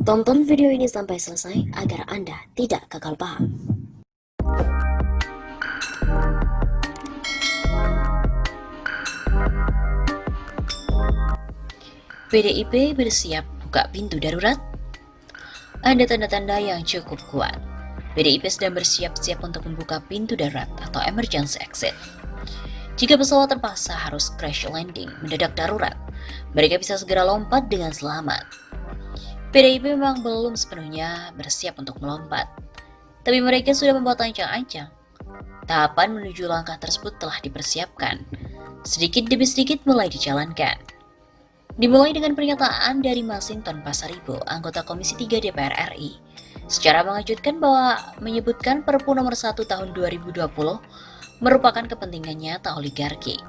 Tonton video ini sampai selesai agar Anda tidak gagal paham. PDIP bersiap buka pintu darurat? Ada tanda-tanda yang cukup kuat. PDIP sedang bersiap-siap untuk membuka pintu darurat atau emergency exit. Jika pesawat terpaksa harus crash landing mendadak darurat, mereka bisa segera lompat dengan selamat. PDIP memang belum sepenuhnya bersiap untuk melompat, tapi mereka sudah membuat ancang-ancang. Tahapan menuju langkah tersebut telah dipersiapkan, sedikit demi sedikit mulai dijalankan. Dimulai dengan pernyataan dari Masinton Pasaribu, anggota Komisi 3 DPR RI, secara mengejutkan bahwa menyebutkan Perpu nomor 1 tahun 2020 merupakan kepentingan nyata oligarki.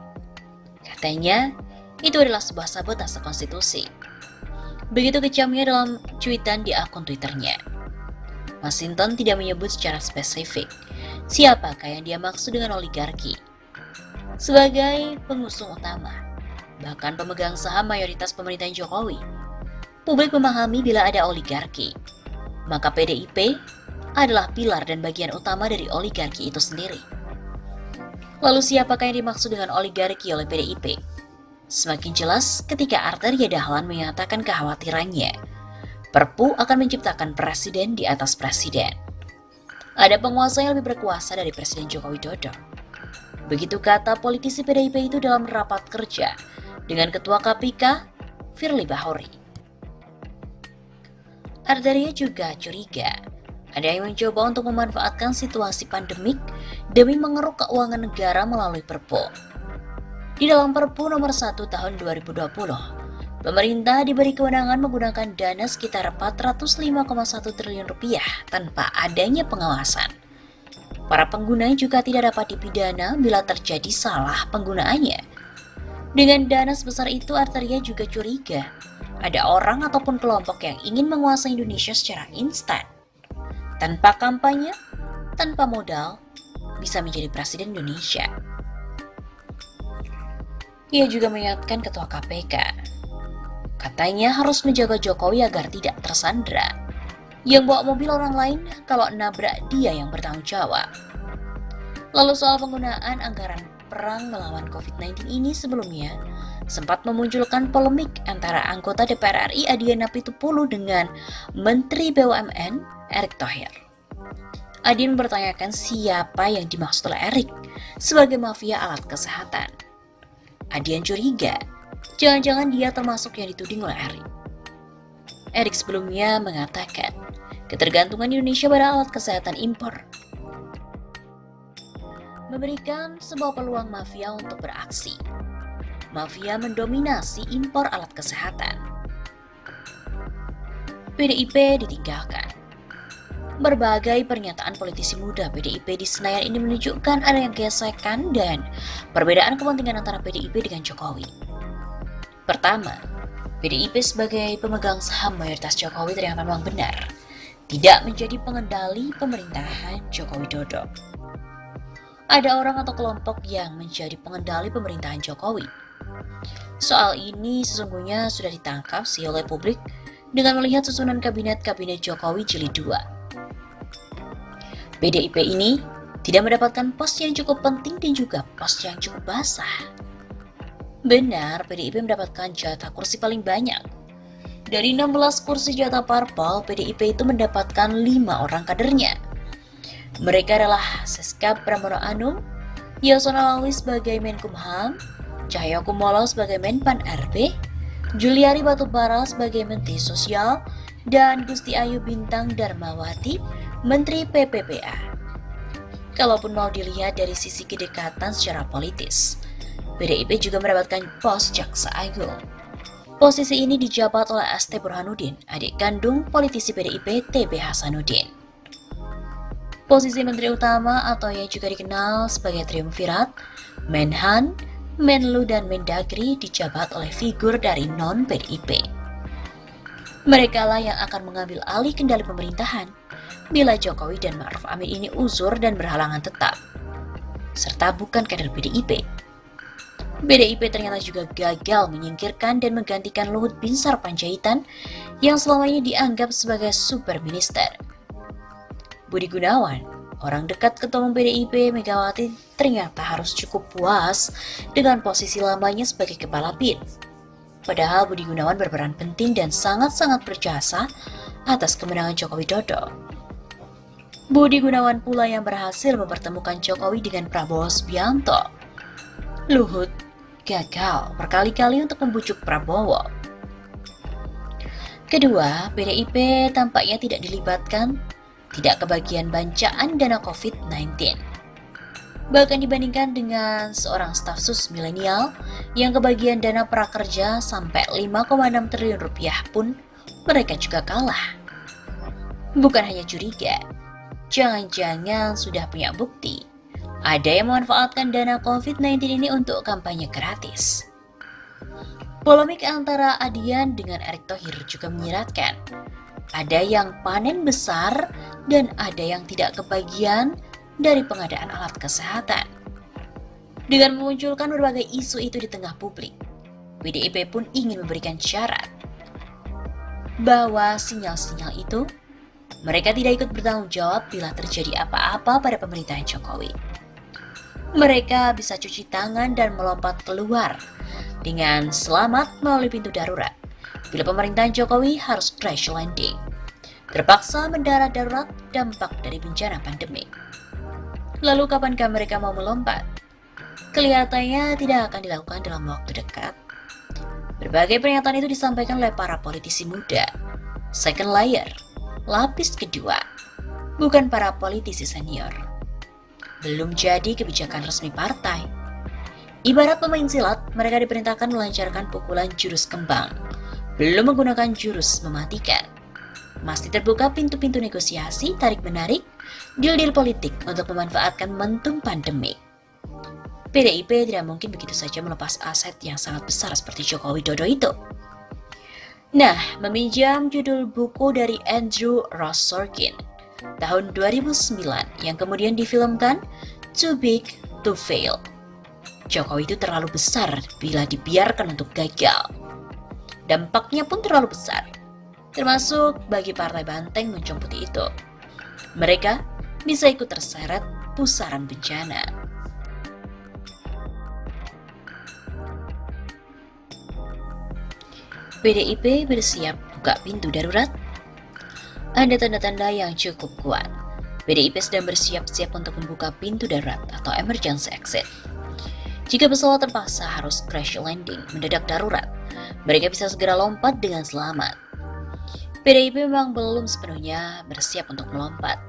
Katanya, itu adalah sebuah sabotase konstitusi. Begitu kecamnya dalam cuitan di akun Twitternya. Masinton tidak menyebut secara spesifik siapakah yang dia maksud dengan oligarki. Sebagai pengusung utama, bahkan pemegang saham mayoritas pemerintahan Jokowi, publik memahami bila ada oligarki, maka PDIP adalah pilar dan bagian utama dari oligarki itu sendiri. Lalu siapakah yang dimaksud dengan oligarki oleh PDIP? Semakin jelas ketika Arteria Dahlan menyatakan kekhawatirannya, Perpu akan menciptakan presiden di atas presiden. Ada penguasa yang lebih berkuasa dari Presiden Joko Widodo. Begitu kata politisi PDIP itu dalam rapat kerja dengan Ketua KPK, Firly Bahuri. Arteria juga curiga ada yang mencoba untuk memanfaatkan situasi pandemik demi mengeruk keuangan negara melalui Perpu. Di dalam Perpu nomor 1 tahun 2020, pemerintah diberi kewenangan menggunakan dana sekitar 405,1 triliun rupiah tanpa adanya pengawasan. Para pengguna juga tidak dapat dipidana bila terjadi salah penggunaannya. Dengan dana sebesar itu, Arteria juga curiga ada orang ataupun kelompok yang ingin menguasai Indonesia secara instan. Tanpa kampanye, tanpa modal, bisa menjadi presiden Indonesia. Ia juga mengingatkan Ketua KPK. Katanya harus menjaga Jokowi agar tidak tersandra. Yang bawa mobil orang lain kalau nabrak dia yang bertanggung jawab. Lalu soal penggunaan anggaran perang melawan COVID-19 ini sebelumnya sempat memunculkan polemik antara anggota DPR RI Adian Apitupulu dengan Menteri BUMN Erick Thohir. Adian bertanyakan siapa yang dimaksud oleh Erick sebagai mafia alat kesehatan. Adian curiga, jangan-jangan dia termasuk yang dituding oleh Erick. Erick sebelumnya mengatakan, ketergantungan Indonesia pada alat kesehatan impor memberikan sebuah peluang mafia untuk beraksi. Mafia mendominasi impor alat kesehatan. PDIP ditinggalkan. Berbagai pernyataan politisi muda PDIP di Senayan ini menunjukkan ada yang gesekan dan perbedaan kepentingan antara PDIP dengan Jokowi. Pertama, PDIP sebagai pemegang saham mayoritas Jokowi ternyata memang benar tidak menjadi pengendali pemerintahan Joko Widodo. Ada orang atau kelompok yang menjadi pengendali pemerintahan Jokowi. Soal ini sesungguhnya sudah ditangkap sih oleh publik dengan melihat susunan kabinet Jokowi Jilid 2. PDIP ini tidak mendapatkan pos yang cukup penting dan juga pos yang cukup basah. Benar, PDIP mendapatkan jatah kursi paling banyak. Dari 16 kursi jatah parpol, PDIP itu mendapatkan 5 orang kadernya. Mereka adalah Seskap Pramono Anung, Yasona Lawli sebagai Menkumham, Cahyokumolo sebagai Menpan RB, Juliari Batubara sebagai Menteri Sosial, dan Gusti Ayu Bintang Darmawati, Menteri PPPA. Kalaupun mau dilihat dari sisi kedekatan secara politis, PDIP juga mendapatkan pos Jaksa Agung. Posisi ini dijabat oleh ST Burhanuddin, adik kandung politisi PDIP TB Hasanuddin. Posisi Menteri Utama atau yang juga dikenal sebagai Triumvirat, Menhan, Menlu, dan Mendagri dijabat oleh figur dari non-PDIP. Mereka lah yang akan mengambil alih kendali pemerintahan bila Jokowi dan Ma'ruf Amin ini uzur dan berhalangan tetap, serta bukan kader PDIP. PDIP ternyata juga gagal menyingkirkan dan menggantikan Luhut Binsar Panjaitan yang selama ini dianggap sebagai super minister. Budi Gunawan, orang dekat Ketua Umum PDIP Megawati, ternyata harus cukup puas dengan posisi lamanya sebagai Kepala BIN. Padahal Budi Gunawan berperan penting dan sangat-sangat berjasa atas kemenangan Joko Widodo. Budi Gunawan pula yang berhasil mempertemukan Jokowi dengan Prabowo Subianto. Luhut gagal berkali-kali untuk membujuk Prabowo. Kedua, PDIP tampaknya tidak dilibatkan, tidak kebagian bancaan dana COVID-19. Bahkan dibandingkan dengan seorang staf sus milenial yang kebagian dana prakerja sampai 5,6 triliun rupiah pun mereka juga kalah. Bukan hanya curiga, jangan-jangan sudah punya bukti ada yang memanfaatkan dana COVID-19 ini untuk kampanye gratis. Polemik antara Adian dengan Erick Thohir juga menyiratkan. Ada yang panen besar dan ada yang tidak kebagian dari pengadaan alat kesehatan. Dengan memunculkan berbagai isu itu di tengah publik, PDIP pun ingin memberikan syarat bahwa sinyal-sinyal itu mereka tidak ikut bertanggung jawab bila terjadi apa-apa pada pemerintahan Jokowi. Mereka bisa cuci tangan dan melompat keluar dengan selamat melalui pintu darurat bila pemerintahan Jokowi harus crash landing, terpaksa mendarat darurat dampak dari bencana pandemi. Lalu kapankah mereka mau melompat? Kelihatannya tidak akan dilakukan dalam waktu dekat. Berbagai pernyataan itu disampaikan oleh para politisi muda. Second layer, lapis kedua, bukan para politisi senior. Belum jadi kebijakan resmi partai. Ibarat pemain silat, mereka diperintahkan melancarkan pukulan jurus kembang, belum menggunakan jurus mematikan. Masih terbuka pintu-pintu negosiasi, tarik-menarik, deal-deal politik untuk memanfaatkan momentum pandemi. PDIP tidak mungkin begitu saja melepas aset yang sangat besar seperti Joko Widodo itu. Nah, meminjam judul buku dari Andrew Ross Sorkin tahun 2009 yang kemudian difilmkan Too Big to Fail. Jokowi itu terlalu besar bila dibiarkan untuk gagal. Dampaknya pun terlalu besar, termasuk bagi partai banteng menjemputi itu. Mereka bisa ikut terseret pusaran bencana. PDIP bersiap buka pintu darurat. Ada tanda-tanda yang cukup kuat. PDIP sedang bersiap-siap untuk membuka pintu darurat atau emergency exit. Jika pesawat terpaksa harus crash landing mendadak darurat, mereka bisa segera lompat dengan selamat. PDIP memang belum sepenuhnya bersiap untuk melompat,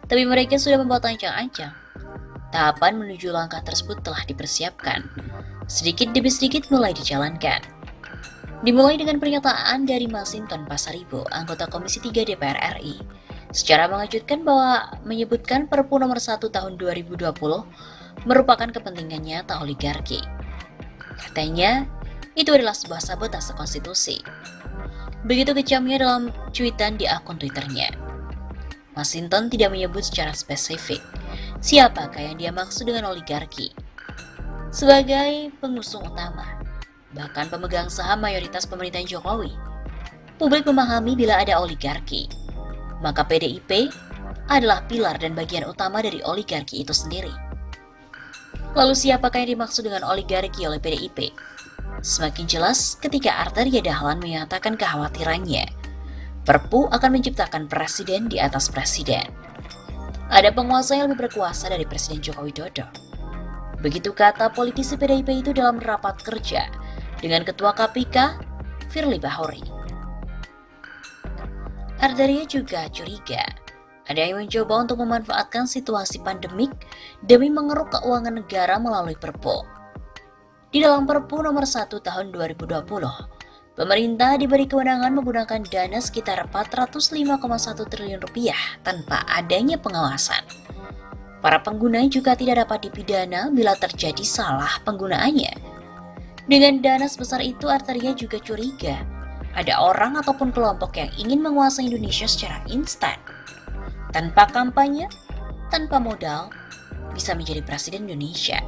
tapi mereka sudah membuat ancang-ancang. Tahapan menuju langkah tersebut telah dipersiapkan. Sedikit demi sedikit mulai dijalankan. Dimulai dengan pernyataan dari Masinton Pasaribu, anggota Komisi 3 DPR RI, secara mengejutkan bahwa menyebutkan Perpu nomor 1 tahun 2020 merupakan kepentingan nyata oligarki. Katanya, itu adalah sebuah sabotase konstitusi. Begitu kecamnya dalam cuitan di akun Twitternya. Masinton tidak menyebut secara spesifik siapakah yang dia maksud dengan oligarki. Sebagai pengusung utama, bahkan pemegang saham mayoritas pemerintahan Jokowi, publik memahami bila ada oligarki, maka PDIP adalah pilar dan bagian utama dari oligarki itu sendiri. Lalu siapakah yang dimaksud dengan oligarki oleh PDIP? Semakin jelas ketika Arteria Dahlan menyatakan kekhawatirannya, Perpu akan menciptakan presiden di atas presiden. Ada penguasa yang lebih berkuasa dari Presiden Joko Widodo. Begitu kata politisi PDIP itu dalam rapat kerja dengan Ketua KPK, Firly Bahuri. Arteria juga curiga ada yang mencoba untuk memanfaatkan situasi pandemik demi mengeruk keuangan negara melalui Perpu. Di dalam Perpu nomor 1 tahun 2020, pemerintah diberi kewenangan menggunakan dana sekitar 405,1 triliun rupiah tanpa adanya pengawasan. Para pengguna juga tidak dapat dipidana bila terjadi salah penggunaannya. Dengan dana sebesar itu, Arteria juga curiga ada orang ataupun kelompok yang ingin menguasai Indonesia secara instan. Tanpa kampanye, tanpa modal, bisa menjadi presiden Indonesia.